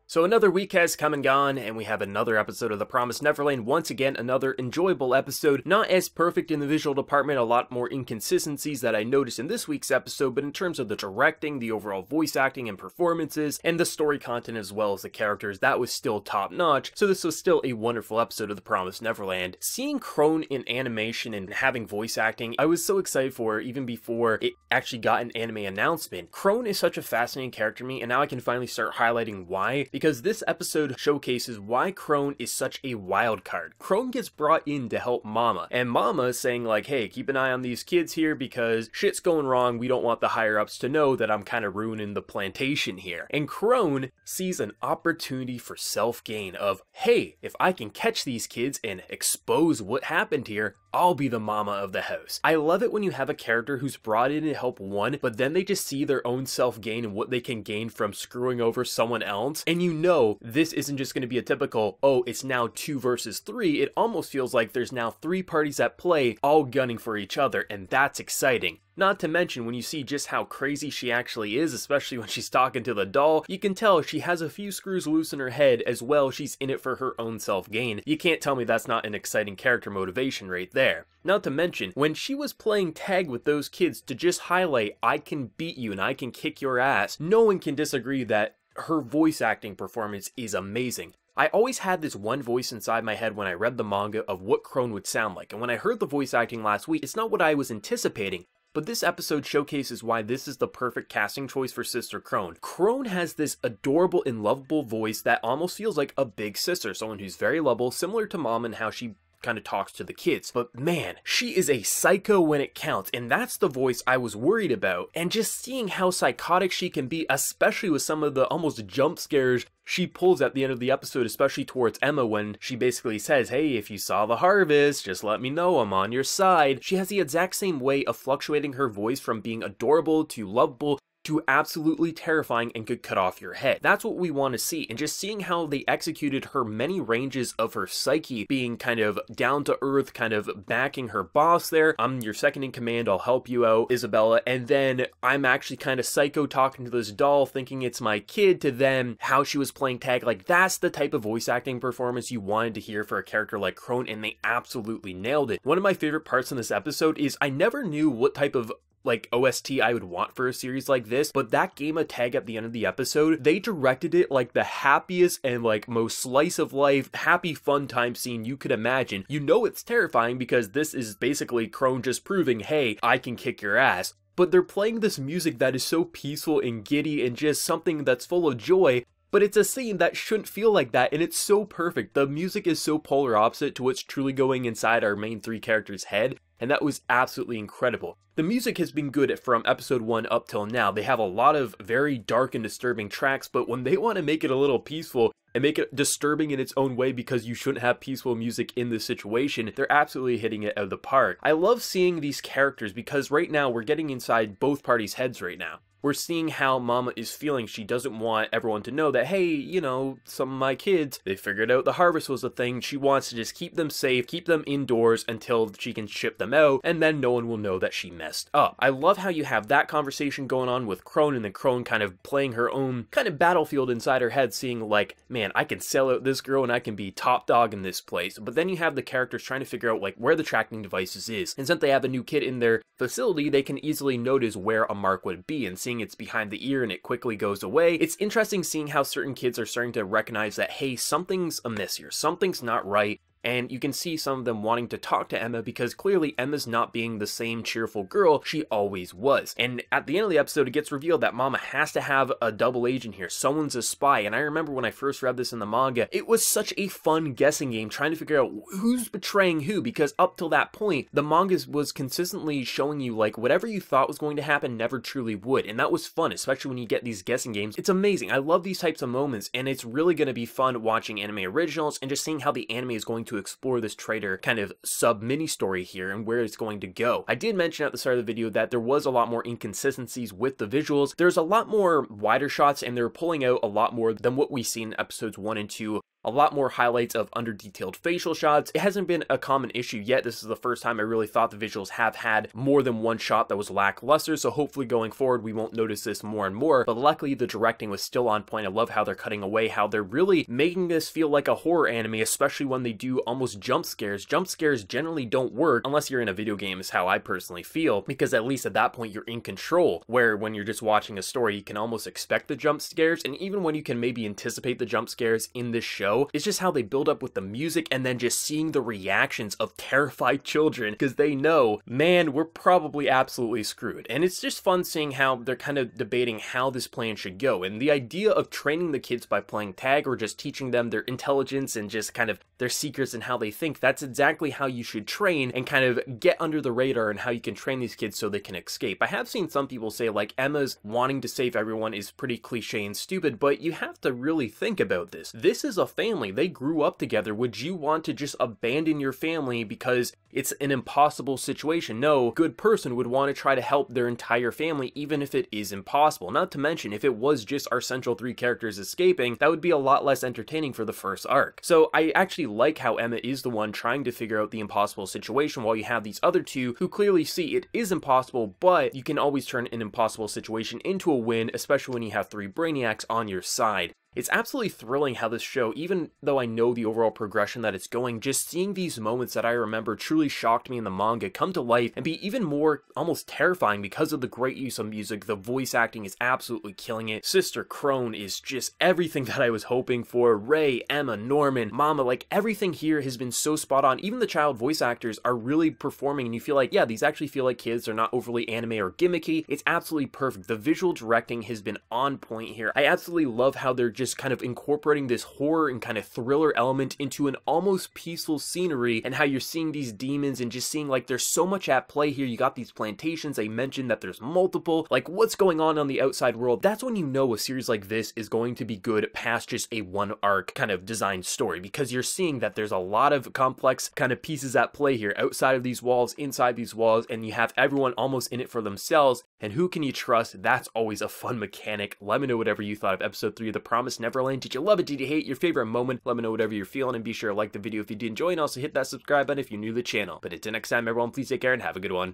So another week has come and gone, and we have another episode of The Promised Neverland. Once again, another enjoyable episode. Not as perfect in the visual department, a lot more inconsistencies that I noticed in this week's episode, but in terms of the directing, the overall voice acting and performances, and the story content as well as the characters, that was still top notch. So this was still a wonderful episode of The Promised Neverland. Seeing Krone in animation and having voice acting, I was so excited for even before it actually got an anime announcement. Krone is such a fascinating character to me, and now I can finally start highlighting why. Because this episode showcases why Krone is such a wild card. Krone gets brought in to help Mama, and Mama is saying like, hey, keep an eye on these kids here because shit's going wrong. We don't want the higher ups to know that I'm kind of ruining the plantation here. And Krone sees an opportunity for self-gain of, hey, if I can catch these kids and expose what happened here, I'll be the mama of the house. I love it when you have a character who's brought in to help one, but then they just see their own self-gain and what they can gain from screwing over someone else. And you know, this isn't just going to be a typical, oh, it's now 2 versus 3. It almost feels like there's now 3 parties at play, all gunning for each other, and that's exciting. Not to mention, when you see just how crazy she actually is, especially when she's talking to the doll, you can tell she has a few screws loose in her head as well. She's in it for her own self-gain. You can't tell me that's not an exciting character motivation right there. Not to mention, when she was playing tag with those kids to just highlight, I can beat you and I can kick your ass, no one can disagree that her voice acting performance is amazing. I always had this one voice inside my head when I read the manga of what Krone would sound like, and when I heard the voice acting last week, it's not what I was anticipating. But this episode showcases why this is the perfect casting choice for Sister Krone. Krone has this adorable and lovable voice that almost feels like a big sister, someone who's very lovable, similar to Mom and how she kind of talks to the kids. But man, she is a psycho when it counts, and that's the voice I was worried about. And just seeing how psychotic she can be, especially with some of the almost jump scares she pulls at the end of the episode, especially towards Emma when she basically says, hey, if you saw the harvest, just let me know, I'm on your side. She has the exact same way of fluctuating her voice from being adorable to lovable to absolutely terrifying and could cut off your head. That's what we want to see, and just seeing how they executed her many ranges of her psyche, being kind of down to earth, kind of backing her boss there. I'm your second in command, I'll help you out, Isabella, and then I'm actually kind of psycho talking to this doll thinking it's my kid, to then how she was playing tag. Like, that's the type of voice acting performance you wanted to hear for a character like Krone, and they absolutely nailed it. One of my favorite parts in this episode is I never knew what type of OST I would want for a series like this, but that game of tag at the end of the episode, they directed it like the happiest and most slice of life, happy fun time scene you could imagine. You know it's terrifying because this is basically Krone just proving, hey, I can kick your ass. But they're playing this music that is so peaceful and giddy and just something that's full of joy. But it's a scene that shouldn't feel like that, and it's so perfect. The music is so polar opposite to what's truly going inside our main 3 characters' head, and that was absolutely incredible. The music has been good from episode 1 up till now. They have a lot of very dark and disturbing tracks, but when they want to make it a little peaceful and make it disturbing in its own way because you shouldn't have peaceful music in this situation, they're absolutely hitting it out of the park. I love seeing these characters because right now we're getting inside both parties' heads right now. We're seeing how Mama is feeling. She doesn't want everyone to know that, hey, you know, some of my kids, they figured out the harvest was a thing. She wants to just keep them safe, keep them indoors until she can ship them out, and then no one will know that she messed up. I love how you have that conversation going on with Krone, and then Krone kind of playing her own kind of battlefield inside her head, seeing like, man, I can sell out this girl and I can be top dog in this place. But then you have the characters trying to figure out where the tracking devices is. And since they have a new kid in their facility, they can easily notice where a mark would be, and seeing it's behind the ear and it quickly goes away. It's interesting seeing how certain kids are starting to recognize that, hey, something's amiss here, something's not right. And you can see some of them wanting to talk to Emma because clearly Emma's not being the same cheerful girl she always was. And at the end of the episode, it gets revealed that Mama has to have a double agent here. Someone's a spy. And I remember when I first read this in the manga, it was such a fun guessing game trying to figure out who's betraying who, because up till that point, the manga was consistently showing you whatever you thought was going to happen never truly would. And that was fun, especially when you get these guessing games. It's amazing. I love these types of moments, and it's really going to be fun watching anime originals and just seeing how the anime is going to explore this traitor kind of sub mini story here and where it's going to go. I did mention at the start of the video that there was a lot more inconsistencies with the visuals. There's a lot more wider shots, and they're pulling out a lot more than what we see in episodes 1 and 2 a lot more highlights of under-detailed facial shots. It hasn't been a common issue yet. This is the first time I really thought the visuals have had more than one shot that was lackluster, so hopefully going forward we won't notice this more and more, but luckily the directing was still on point. I love how they're cutting away, how they're really making this feel like a horror anime, especially when they do almost jump scares. Jump scares generally don't work unless you're in a video game, is how I personally feel, because at least at that point you're in control, where when you're just watching a story you can almost expect the jump scares, and even when you can maybe anticipate the jump scares in this show, it's just how they build up with the music and then just seeing the reactions of terrified children, because they know, man, we're probably absolutely screwed. And it's just fun seeing how they're kind of debating how this plan should go, and the idea of training the kids by playing tag or just teaching them their intelligence and just kind of their secrets and how they think, that's exactly how you should train and kind of get under the radar, and how you can train these kids so they can escape. I have seen some people say like Emma's wanting to save everyone is pretty cliche and stupid, but you have to really think about this. This is a family. They grew up together. Would you want to just abandon your family because it's an impossible situation? No good person would want to try to help their entire family, even if it is impossible. Not to mention, if it was just our central three characters escaping, that would be a lot less entertaining for the first arc. So I actually like how Emma is the one trying to figure out the impossible situation, while you have these other two who clearly see it is impossible, but you can always turn an impossible situation into a win, especially when you have three brainiacs on your side. It's absolutely thrilling how this show, even though I know the overall progression that it's going, just seeing these moments that I remember truly shocked me in the manga come to life and be even more almost terrifying because of the great use of music. The voice acting is absolutely killing it. Sister Krone is just everything that I was hoping for. Ray, Emma, Norman, Mama, like everything here has been so spot on. Even the child voice actors are really performing, and you feel like, yeah, these actually feel like kids. They're not overly anime or gimmicky. It's absolutely perfect. The visual directing has been on point here. I absolutely love how they're just kind of incorporating this horror and kind of thriller element into an almost peaceful scenery, and how you're seeing these demons and just seeing like there's so much at play here. You got these plantations. I mentioned that there's multiple, like what's going on the outside world. That's when you know a series like this is going to be good past just a one arc kind of design story, because you're seeing that there's a lot of complex kind of pieces at play here outside of these walls, inside these walls, and you have everyone almost in it for themselves. And who can you trust? That's always a fun mechanic. Let me know whatever you thought of episode 3 of The Promised Neverland. Did you love it? Did you hate it? Your favorite moment? Let me know whatever you're feeling, and be sure to like the video if you did enjoy, and also hit that subscribe button if you're new to the channel. But until next time, everyone, please take care and have a good one.